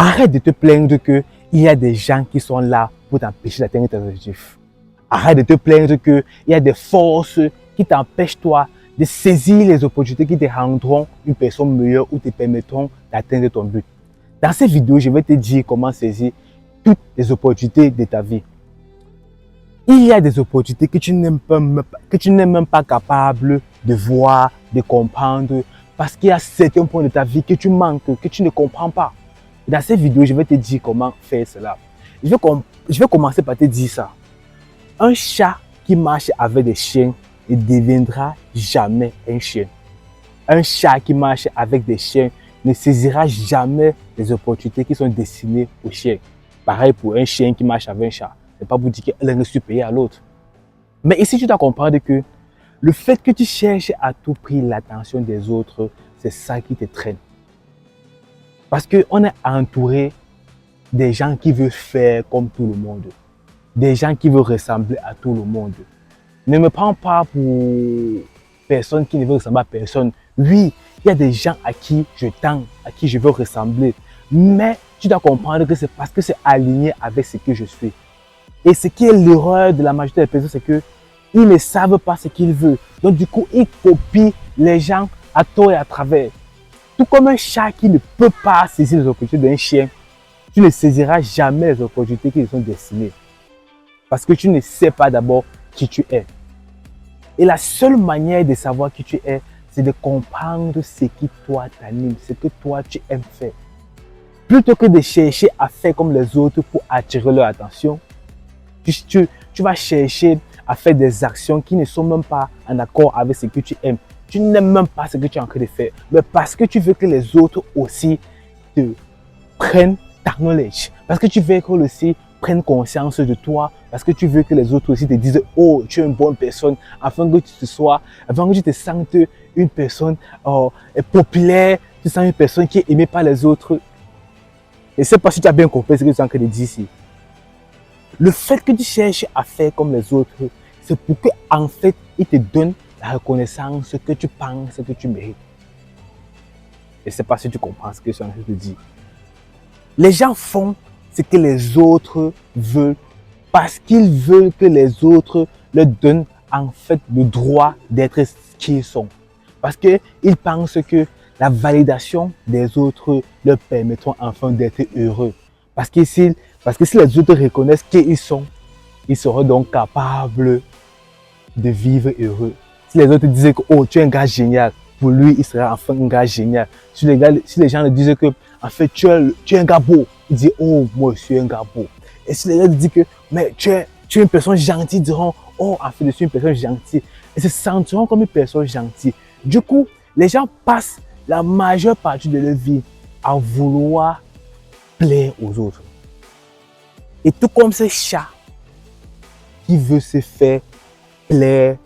Arrête de te plaindre qu'il y a des gens qui sont là pour t'empêcher d'atteindre tes objectifs. Arrête de te plaindre qu'il y a des forces qui t'empêchent toi de saisir les opportunités qui te rendront une personne meilleure ou te permettront d'atteindre ton but. Dans cette vidéo, je vais te dire comment saisir toutes les opportunités de ta vie. Il y a des opportunités que tu n'es même pas capable de voir, de comprendre, parce qu'il y a certains points de ta vie que tu manques, que tu ne comprends pas. Dans cette vidéo, je vais te dire comment faire cela. Je vais commencer par te dire ça. Un chat qui marche avec des chiens ne deviendra jamais un chien. Un chat qui marche avec des chiens ne saisira jamais les opportunités qui sont destinées aux chiens. Pareil pour un chien qui marche avec un chat. Ce n'est pas pour dire que l'un est supérieur à l'autre. Mais ici, tu dois comprendre que le fait que tu cherches à tout prix l'attention des autres, c'est ça qui te traîne. Parce qu'on est entouré des gens qui veulent faire comme tout le monde. Des gens qui veulent ressembler à tout le monde. Ne me prends pas pour personne qui ne veut ressembler à personne. Oui, il y a des gens à qui je tends, à qui je veux ressembler. Mais tu dois comprendre que c'est parce que c'est aligné avec ce que je suis. Et ce qui est l'erreur de la majorité des personnes, c'est qu'ils ne savent pas ce qu'ils veulent. Donc du coup, ils copient les gens à tort et à travers. Tout comme un chat qui ne peut pas saisir les opportunités d'un chien, tu ne saisiras jamais les opportunités qui te sont destinées. Parce que tu ne sais pas d'abord qui tu es. Et la seule manière de savoir qui tu es, c'est de comprendre ce qui toi t'anime, ce que toi tu aimes faire. Plutôt que de chercher à faire comme les autres pour attirer leur attention, tu vas chercher à faire des actions qui ne sont même pas en accord avec ce que tu aimes. Tu n'aimes même pas ce que tu es en train de faire, mais parce que tu veux que les autres aussi te prennent ta knowledge, parce que tu veux que aussi prennent conscience de toi, parce que tu veux que les autres aussi te disent « Oh, tu es une bonne personne », afin que tu te sentes une personne populaire, tu sens une personne qui est aimée par les autres. Et c'est pas si tu as bien compris ce que tu es en train de dire ici. Le fait que tu cherches à faire comme les autres, c'est pour que en fait, ils te donnent la reconnaissance que tu penses que tu mérites. Et c'est pas si tu comprends ce que je suis en train de dire. Les gens font ce que les autres veulent parce qu'ils veulent que les autres leur donnent en fait le droit d'être ce qu'ils sont. Parce qu'ils pensent que la validation des autres leur permettront enfin d'être heureux. Parce que si les autres reconnaissent qui ils sont, ils seront donc capables de vivre heureux. Si les autres disaient que oh, tu es un gars génial, pour lui, il sera enfin un gars génial. Si les gens le disaient que en fait, tu es un gars beau, il dit oh, moi je suis un gars beau. Et si les gens disent que mais tu es une personne gentille, ils diront oh, en fait, je suis une personne gentille. Et se sentiront comme une personne gentille. Du coup, les gens passent la majeure partie de leur vie à vouloir plaire aux autres. Et tout comme ce chat qui veut se faire plaire,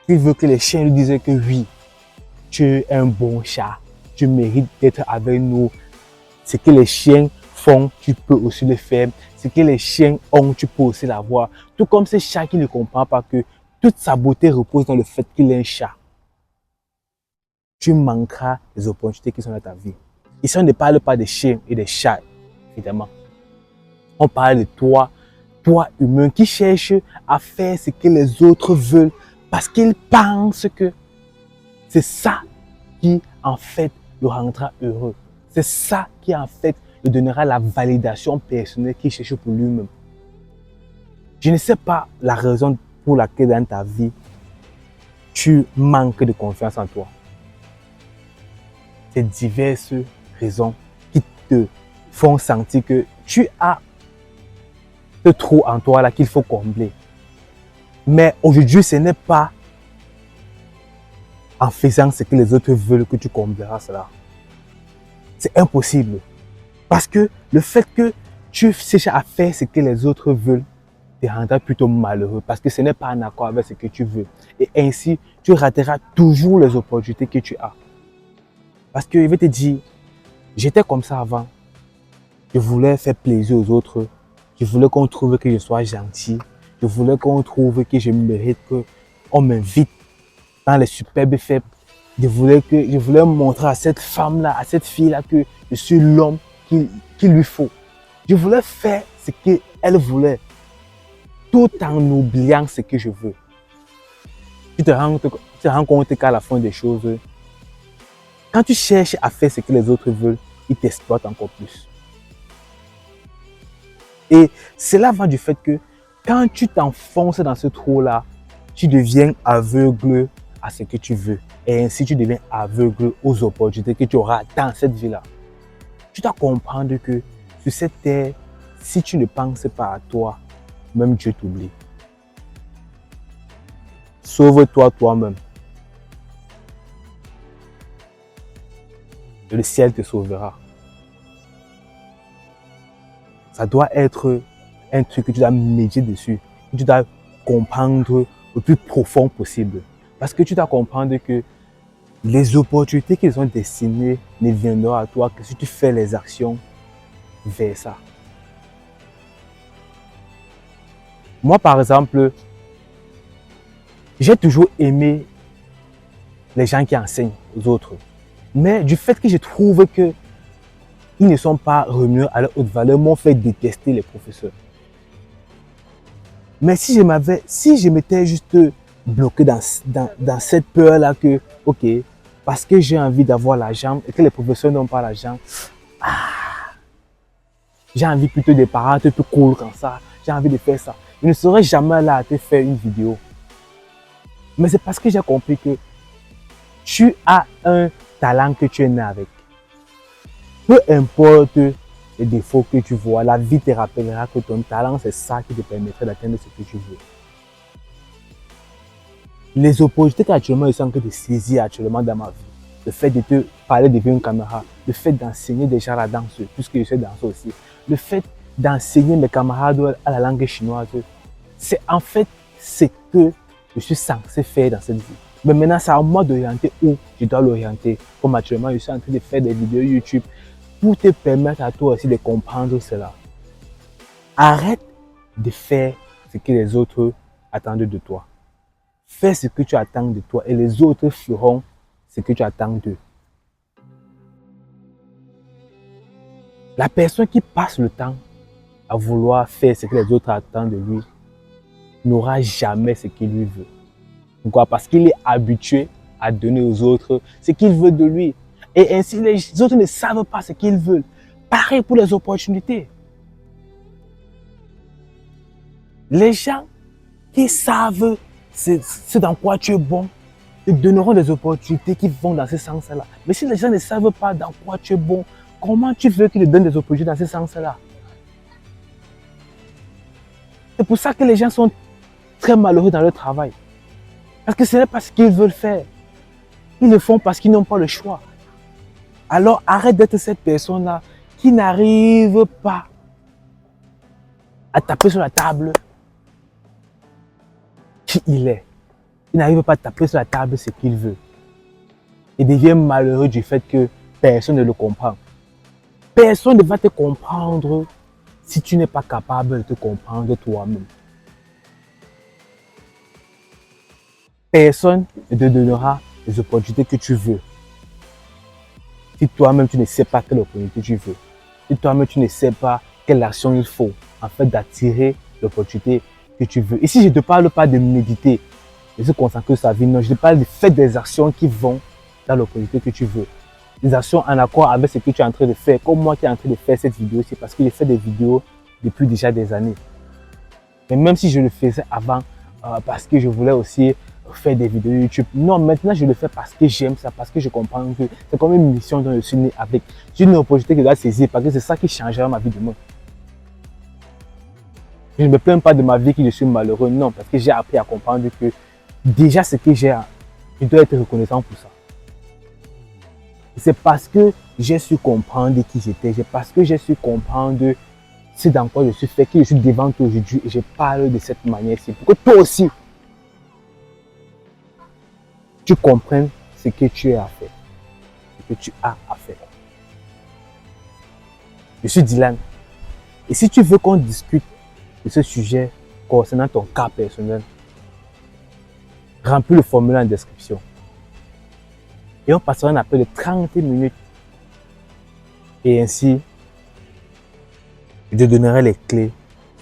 qui veut que les chiens lui disent que oui, tu es un bon chat, tu mérites d'être avec nous. Ce que les chiens font, tu peux aussi le faire. Ce que les chiens ont, tu peux aussi l'avoir. Tout comme ce chat qui ne comprend pas que toute sa beauté repose dans le fait qu'il est un chat. Tu manqueras les opportunités qui sont dans ta vie. Ici, on ne parle pas des chiens et des chats, évidemment. On parle de toi humain, qui cherche à faire ce que les autres veulent parce qu'ils pensent que c'est ça qui, en fait, le rendra heureux. C'est ça qui, en fait, lui donnera la validation personnelle qu'il cherche pour lui-même. Je ne sais pas la raison pour laquelle dans ta vie, tu manques de confiance en toi. C'est diverses raisons qui te font sentir que tu as ce trou en toi là qu'il faut combler. Mais aujourd'hui, ce n'est pas en faisant ce que les autres veulent que tu combleras cela. C'est impossible. Parce que le fait que tu cherches à faire ce que les autres veulent te rendra plutôt malheureux parce que ce n'est pas en accord avec ce que tu veux. Et ainsi, tu rateras toujours les opportunités que tu as. Parce que je vais te dire, j'étais comme ça avant. Je voulais faire plaisir aux autres. Je voulais qu'on trouve que je sois gentil. Je voulais qu'on trouve que je mérite, qu'on m'invite dans les superbes fêtes. Je voulais montrer à cette femme-là, à cette fille-là que je suis l'homme qu'il lui faut. Je voulais faire ce qu'elle voulait, tout en oubliant ce que je veux. Tu te rends compte qu'à la fin des choses, quand tu cherches à faire ce que les autres veulent, ils t'exploitent encore plus. Et cela va du fait que quand tu t'enfonces dans ce trou-là, tu deviens aveugle à ce que tu veux. Et ainsi, tu deviens aveugle aux opportunités que tu auras dans cette vie-là. Tu dois comprendre que sur cette terre, si tu ne penses pas à toi, même Dieu t'oublie. Sauve-toi toi-même. Et le ciel te sauvera. Ça doit être un truc que tu dois méditer dessus, que tu dois comprendre le plus profond possible. Parce que tu dois comprendre que les opportunités qui sont destinées ne viendront à toi que si tu fais les actions vers ça. Moi, par exemple, j'ai toujours aimé les gens qui enseignent aux autres. Mais du fait que je trouve qu'ils ne sont pas revenus à leur haute valeur, m'ont fait détester les professeurs. Mais si je m'étais juste bloqué dans cette peur-là que, ok, parce que j'ai envie d'avoir l'argent et que les professeurs n'ont pas l'argent, j'ai envie plutôt des parents un peu cool comme ça, j'ai envie de faire ça. Je ne serais jamais là à te faire une vidéo. Mais c'est parce que j'ai compris que tu as un talent que tu es né avec. Peu importe les défauts que tu vois, la vie te rappellera que ton talent, c'est ça qui te permettrait d'atteindre ce que tu veux. Les opportunités qu'actuellement je suis en train de saisir actuellement dans ma vie, le fait de te parler devant une caméra, le fait d'enseigner déjà la danse, puisque je sais danser aussi, le fait d'enseigner mes camarades à la langue chinoise, c'est en fait ce que je suis censé faire dans cette vie. Mais maintenant, c'est à moi d'orienter où je dois l'orienter. Comme actuellement, je suis en train de faire des vidéos YouTube pour te permettre à toi aussi de comprendre cela. Arrête de faire ce que les autres attendent de toi. Fais ce que tu attends de toi et les autres feront ce que tu attends d'eux. La personne qui passe le temps à vouloir faire ce que les autres attendent de lui n'aura jamais ce qu'il lui veut. Pourquoi? Parce qu'il est habitué à donner aux autres ce qu'il veut de lui. Et ainsi, les autres ne savent pas ce qu'ils veulent. Pareil pour les opportunités. Les gens qui savent ce dans quoi tu es bon, te donneront des opportunités qui vont dans ce sens-là. Mais si les gens ne savent pas dans quoi tu es bon, comment tu veux qu'ils te donnent des opportunités dans ce sens-là? C'est pour ça que les gens sont très malheureux dans leur travail. Parce que ce n'est pas ce qu'ils veulent faire. Ils le font parce qu'ils n'ont pas le choix. Alors arrête d'être cette personne-là qui n'arrive pas à taper sur la table qui il est. Il n'arrive pas à taper sur la table ce qu'il veut. Il devient malheureux du fait que personne ne le comprend. Personne ne va te comprendre si tu n'es pas capable de te comprendre toi-même. Personne ne te donnera les opportunités que tu veux. Si toi-même tu ne sais pas quelle opportunité tu veux. Si toi-même tu ne sais pas quelle action il faut en fait d'attirer l'opportunité que tu veux. Ici, je ne te parle pas de méditer, de se concentrer sur sa vie. Non, je te parle de faire des actions qui vont dans l'opportunité que tu veux. Des actions en accord avec ce que tu es en train de faire. Comme moi qui est en train de faire cette vidéo, c'est parce que j'ai fait des vidéos depuis déjà des années. Mais même si je le faisais avant, parce que je voulais aussi faire des vidéos YouTube. Non, maintenant je le fais parce que j'aime ça, parce que je comprends que c'est comme une mission dont je suis né avec. C'est une opportunité que je dois saisir parce que c'est ça qui changera ma vie demain. Je ne me plains pas de ma vie que je suis malheureux, non, parce que j'ai appris à comprendre que déjà ce que j'ai, je dois être reconnaissant pour ça. C'est parce que j'ai su comprendre qui j'étais, c'est parce que j'ai su comprendre ce dans quoi je suis fait, que je suis devant toi aujourd'hui et je parle de cette manière-ci. Pour que toi aussi, tu comprennes ce que tu as à faire, ce que tu as à faire. Je suis Dylan. Et si tu veux qu'on discute de ce sujet concernant ton cas personnel, remplis le formulaire en description. Et on passera un appel de 30 minutes. Et ainsi, Je te donnerai les clés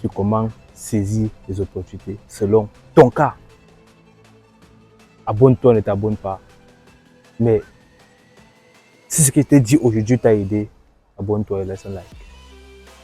sur comment saisir les opportunités selon ton cas. Abonne-toi, ne t'abonne pas. Mais si ce que je t'ai dit aujourd'hui t'a aidé, abonne-toi et laisse un like.